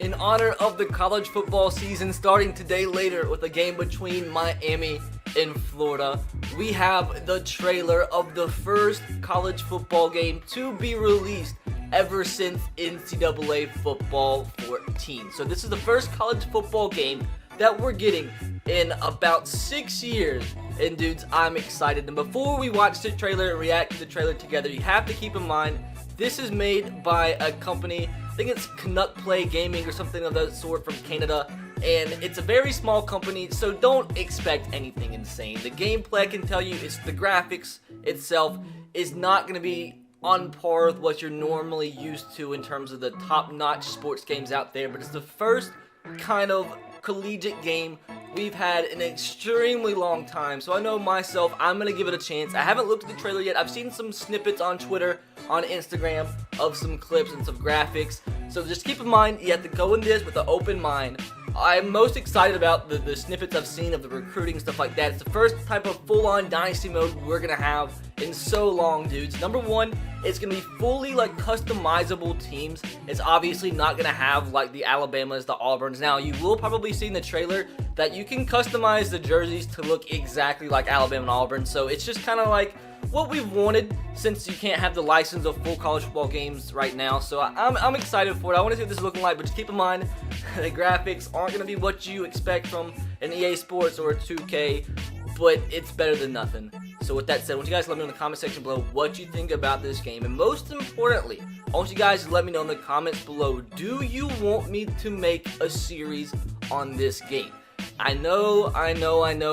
In honor of the college football season starting today later with a game between Miami and Florida, we have the trailer of the first college football game to be released ever since NCAA Football 14. So this is the first college football game that we're getting in about 6 years. And dudes, I'm excited. And before we watch the trailer and react to the trailer together, you have to keep in mind this is made by a company, I think it's Canuck Play Gaming or something of that sort, from Canada, and it's a very small company, so don't expect anything insane. The gameplay, I can tell you, is the graphics itself is not going to be on par with what you're normally used to in terms of the top-notch sports games out there, but it's the first kind of collegiate game we've had in an extremely long time. So I know myself, I'm going to give it a chance. I haven't looked at the trailer yet. I've seen some snippets on Twitter, on Instagram, of some clips and some graphics. So just keep in mind, you have to go in this with an open mind. I'm most excited about the snippets I've seen of the recruiting, stuff like that. It's the first type of full-on dynasty mode we're going to have in so long, dudes. Number one, it's going to be fully customizable teams. It's obviously not going to have like the Alabamas, the Auburns. Now, you will probably see in the trailer that you can customize the jerseys to look exactly like Alabama and Auburn. So it's just kind of like what we've wanted since you can't have the license of full college football games right now. So I'm excited for it. I want to see what this is looking like, but just keep in mind the graphics aren't going to be what you expect from an EA Sports or a 2K, but it's better than nothing. So with that said, I want you guys to let me know in the comment section below what you think about this game. And most importantly, I want you guys to let me know in the comments below, do you want me to make a series on this game? I know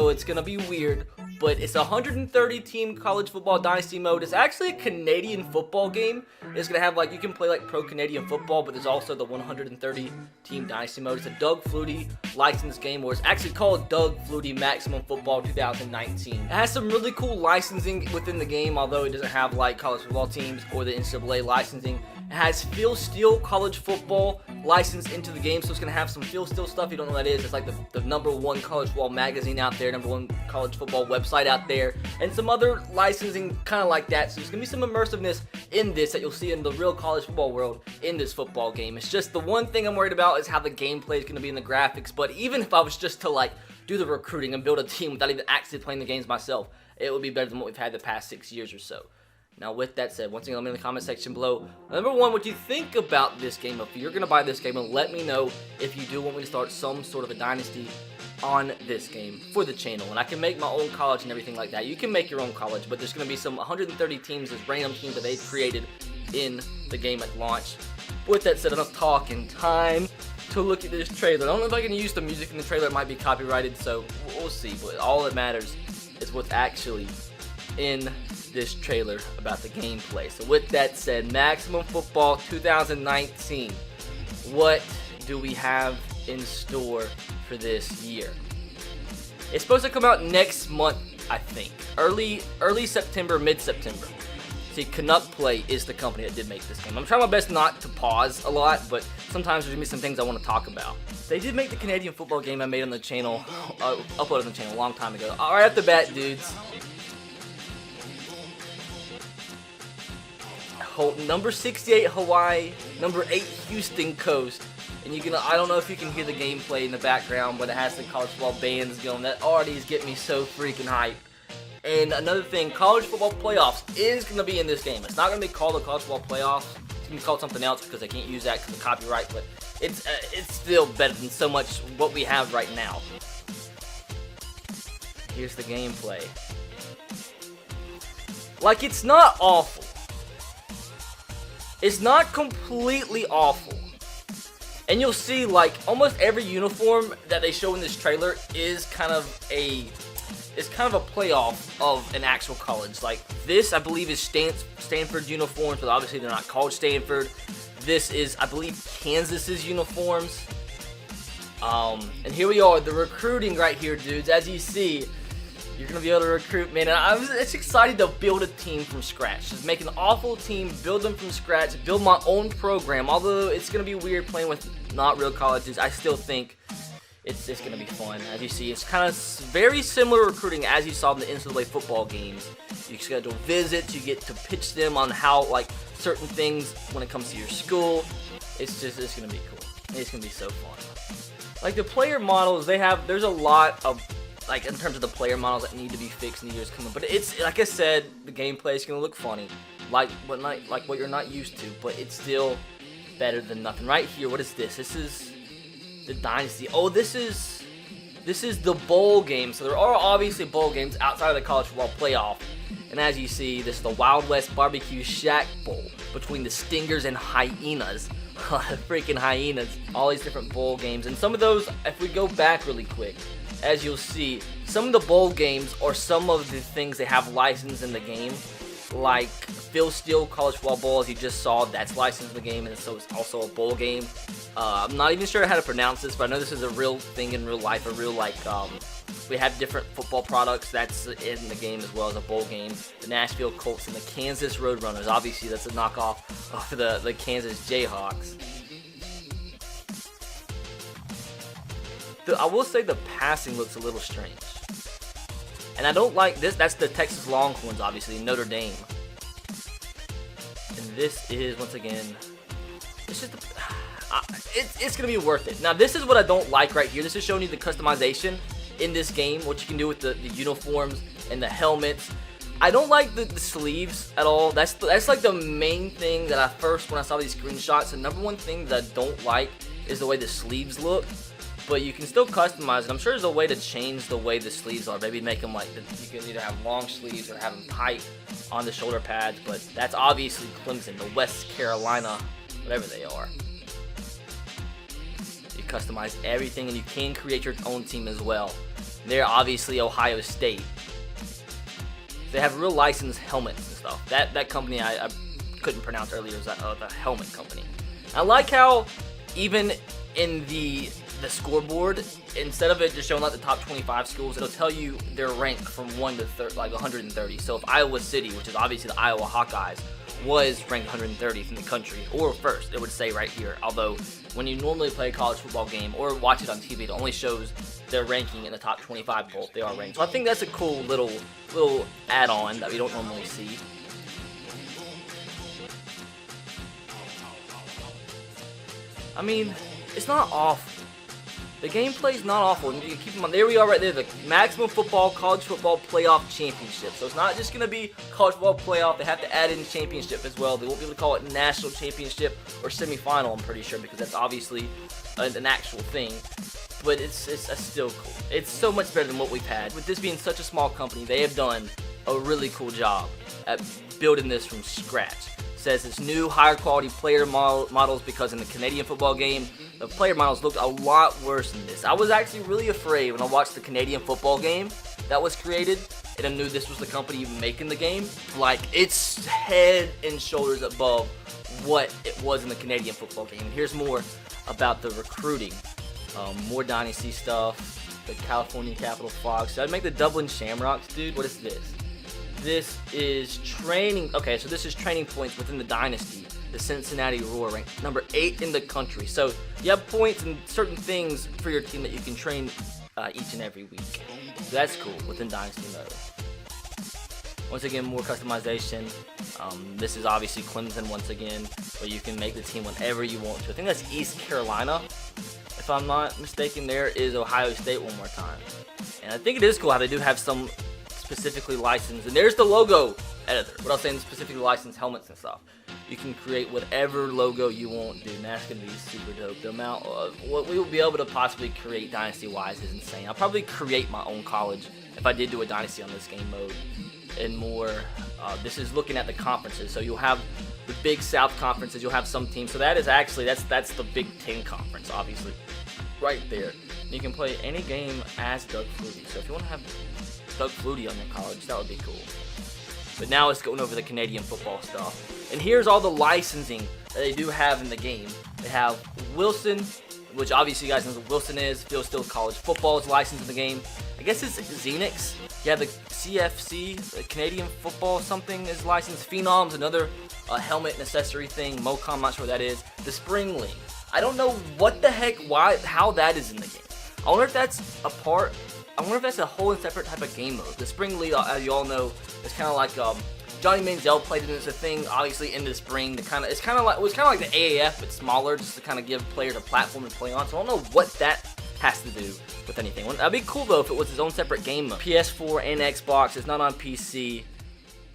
it's going to be weird, but it's a 130 team college football dynasty mode. It's actually a Canadian football game. It's going to have you can play pro Canadian football, but there's also the 130 team dynasty mode. It's a Doug Flutie licensed game, or it's actually called Doug Flutie Maximum Football 2019. It has some really cool licensing within the game, although it doesn't have college football teams or the NCAA licensing. It has Phil Steele college football licensed into the game, so it's going to have some Phil Steele stuff. You don't know what that is. It's like the number one college football magazine out there, number one college football website out there, and some other licensing kind of like that. So there's going to be some immersiveness in this that you'll see in the real college football world in this football game. It's just the one thing I'm worried about is how the gameplay is going to be in the graphics. But even if I was just to do the recruiting and build a team without even actually playing the games myself, it would be better than what we've had the past 6 years or so. Now, with that said, once again, let me know in the comment section below. Number one, what you think about this game. If you're going to buy this game, and let me know if you do want me to start some sort of a dynasty on this game for the channel. And I can make my own college and everything like that. You can make your own college, but there's going to be some 130 teams, as random teams that they've created in the game at launch. With that said, enough talking. Time to look at this trailer. I don't know if I can use the music in the trailer. It might be copyrighted, so we'll see. But all that matters is what's actually in this trailer about the gameplay. So with that said, Maximum Football 2019, what do we have in store for this year? It's supposed to come out next month, I think. Early September, mid-September. See, Canuck Play is the company that did make this game. I'm trying my best not to pause a lot, but sometimes there's going to be some things I want to talk about. They did make the Canadian football game I made on the channel, uploaded on the channel a long time ago. All right, off the bat, dudes. Number 68 Hawaii, number 8 Houston Coast, and I don't know if you can hear the gameplay in the background, but it has the college football bands going. That already is getting me so freaking hyped. And another thing, college football playoffs is going to be in this game. It's not going to be called the college football playoffs. It's going to be called something else because they can't use that because of copyright, but it's still better than so much what we have right now. Here's the gameplay. It's not awful. It's not completely awful. And you'll see almost every uniform that they show in this trailer is kind of a playoff of an actual college. This, I believe, is Stanford's uniforms, but obviously they're not called Stanford. This is, I believe, Kansas's uniforms. And here we are, the recruiting right here, dudes. As you see, you're going to be able to recruit, man. And it's exciting to build a team from scratch. Just make an awful team, build them from scratch, build my own program. Although it's going to be weird playing with not real colleges, I still think it's just going to be fun. As you see, it's kind of very similar recruiting as you saw in the NCAA football games. You schedule visits, you get to pitch them on how, certain things when it comes to your school. It's going to be cool. It's gonna be so fun. Like the player models, there's a lot of, like in terms of the player models that need to be fixed in the years coming. But it's, like I said, the gameplay is gonna look funny, like what you're not used to, but it's still better than nothing. Right here, what is this? This is the Dynasty. Oh, this is the bowl game. So there are obviously bowl games outside of the college football playoff. And as you see, this is the Wild West Barbecue Shack Bowl between the Stingers and Hyenas. Freaking Hyenas. All these different bowl games. And some of those, if we go back really quick, as you'll see, some of the bowl games are some of the things they have licensed in the game. Like Phil Steele College Football Bowl, as you just saw, that's licensed in the game, and so it's also a bowl game. I'm not even sure how to pronounce this, but I know this is a real thing in real life, we have different football products that's in the game as well as a bowl game. The Nashville Colts and the Kansas Roadrunners. Obviously, that's a knockoff of the Kansas Jayhawks. I will say the passing looks a little strange. And I don't like this. That's the Texas Longhorns, obviously, Notre Dame. And this is, once again, it's just, it's going to be worth it. Now, this is what I don't like right here. This is showing you the customization in this game, what you can do with the uniforms and the helmets. I don't like the sleeves at all. That's like the main thing that when I saw these screenshots, the number one thing that I don't like is the way the sleeves look. But you can still customize it. I'm sure there's a way to change the way the sleeves are. Maybe make them like, you can either have long sleeves or have them tight on the shoulder pads. But that's obviously Clemson, the West Carolina, whatever they are. You customize everything, and you can create your own team as well. They're obviously Ohio State. They have real licensed helmets and stuff. That company I couldn't pronounce earlier was the helmet company. I like how even in the scoreboard, instead of it just showing like the top 25 schools, it'll tell you their rank from 1 to like 130. So if Iowa City, which is obviously the Iowa Hawkeyes, was ranked 130th in the country, or first, it would say right here. Although when you normally play a college football game or watch it on TV, it only shows their ranking in the top 25 poll. They are ranked. So I think that's a cool little add-on that we don't normally see. I mean, it's not awful. The gameplay's not awful. You keep them on. There we are right there. The Maximum Football College Football Playoff Championship. So it's not just going to be College Football Playoff. They have to add in Championship as well. They won't be able to call it National Championship or Semifinal, I'm pretty sure, because that's obviously an actual thing. But it's still cool. It's so much better than what we've had. With this being such a small company, they have done a really cool job at building this from scratch. Says it's new, higher quality player models, because in the Canadian football game, the player models looked a lot worse than this. I was actually really afraid when I watched the Canadian football game that was created, and I knew this was the company making the game. Like, it's head and shoulders above what it was in the Canadian football game. And here's more about the recruiting. More dynasty stuff. The California Capital Frogs. Should I make the Dublin Shamrocks, dude? What is this? This is training. Okay, so this is training points within the dynasty. The Cincinnati Roar, ranked number 8 in the country. So you have points and certain things for your team that you can train each and every week. So that's cool within Dynasty mode. Once again, more customization. This is obviously Clemson once again, where you can make the team whenever you want to. I think that's East Carolina, if I'm not mistaken. There is Ohio State one more time. And I think it is cool how they do have some specifically licensed. And there's the logo editor. What I was saying, specifically licensed helmets and stuff. You can create whatever logo you want, dude. And that's going to be super dope. The amount of what we will be able to possibly create Dynasty-wise is insane. I'll probably create my own college if I did do a Dynasty on this game mode. And more, this is looking at the conferences. So you'll have the Big South conferences. You'll have some teams. So that is actually, that's the Big Ten conference, obviously. Right there. And you can play any game as Doug Flutie. So if you want to have Doug Flutie on your college, that would be cool. But now it's going over the Canadian football stuff. And here's all the licensing that they do have in the game. They have Wilson, which obviously you guys know what Wilson is. Phil Steele College Football is licensed in the game. I guess it's Xenix. Yeah, the CFC, the Canadian Football something is licensed. Phenoms, another helmet and accessory thing. Mocom, I'm not sure what that is. The Spring League. I don't know what the heck, how that is in the game. I wonder if that's a part. I wonder if that's a whole separate type of game mode. The Spring League, as you all know, is kind of like Johnny Manziel played in it. It's a thing, obviously, in the spring. To kind of, it was kind of like the AAF, but smaller, just to kind of give players a platform to play on. So I don't know what that has to do with anything. That'd be cool though if it was his own separate game mode. PS4 and Xbox. It's not on PC.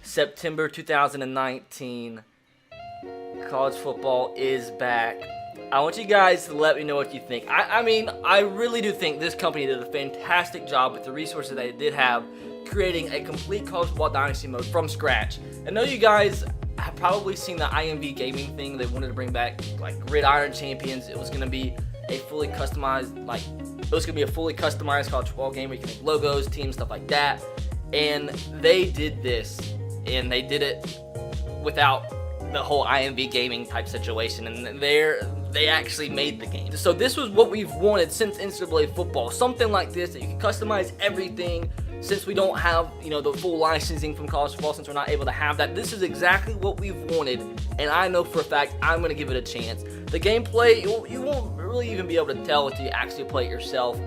September 2019. College football is back. I want you guys to let me know what you think. I mean, I really do think this company did a fantastic job with the resources they did have, creating a complete college football dynasty mode from scratch. I know you guys have probably seen the IMV gaming thing. They wanted to bring back like Gridiron Champions. It was going to be a fully customized, college football game where you can make logos, teams, stuff like that. And they did this, and they did it without the whole IMV gaming type situation, and they actually made the game. So this was what we've wanted since NCAA football, something like this that you can customize everything. Since we don't have, the full licensing from college football, since we're not able to have that, this is exactly what we've wanted, and I know for a fact I'm going to give it a chance. The gameplay, you won't really even be able to tell until you actually play it yourself,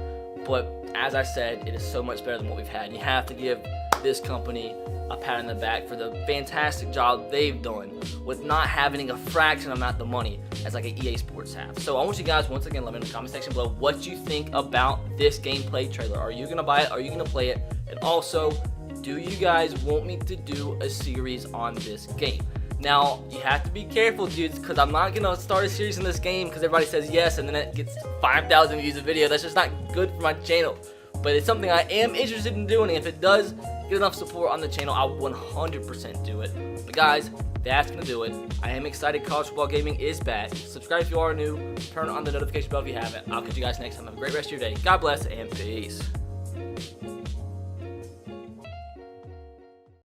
but as I said, it is so much better than what we've had, and you have to give this company a pat on the back for the fantastic job they've done with not having a fraction amount of money as like an EA Sports have. So I want you guys, once again, let me know in the comment section below what you think about this gameplay trailer. Are you going to buy it? Are you going to play it? And also, do you guys want me to do a series on this game? Now, you have to be careful, dudes, because I'm not going to start a series in this game because everybody says yes, and then it gets 5,000 views a video. That's just not good for my channel. But it's something I am interested in doing, and if it does get enough support on the channel, I'll 100% do it. But guys, that's going to do it. I am excited. College football gaming is back. Subscribe if you are new. Turn on the notification bell if you haven't. I'll catch you guys next time. Have a great rest of your day. God bless, and peace.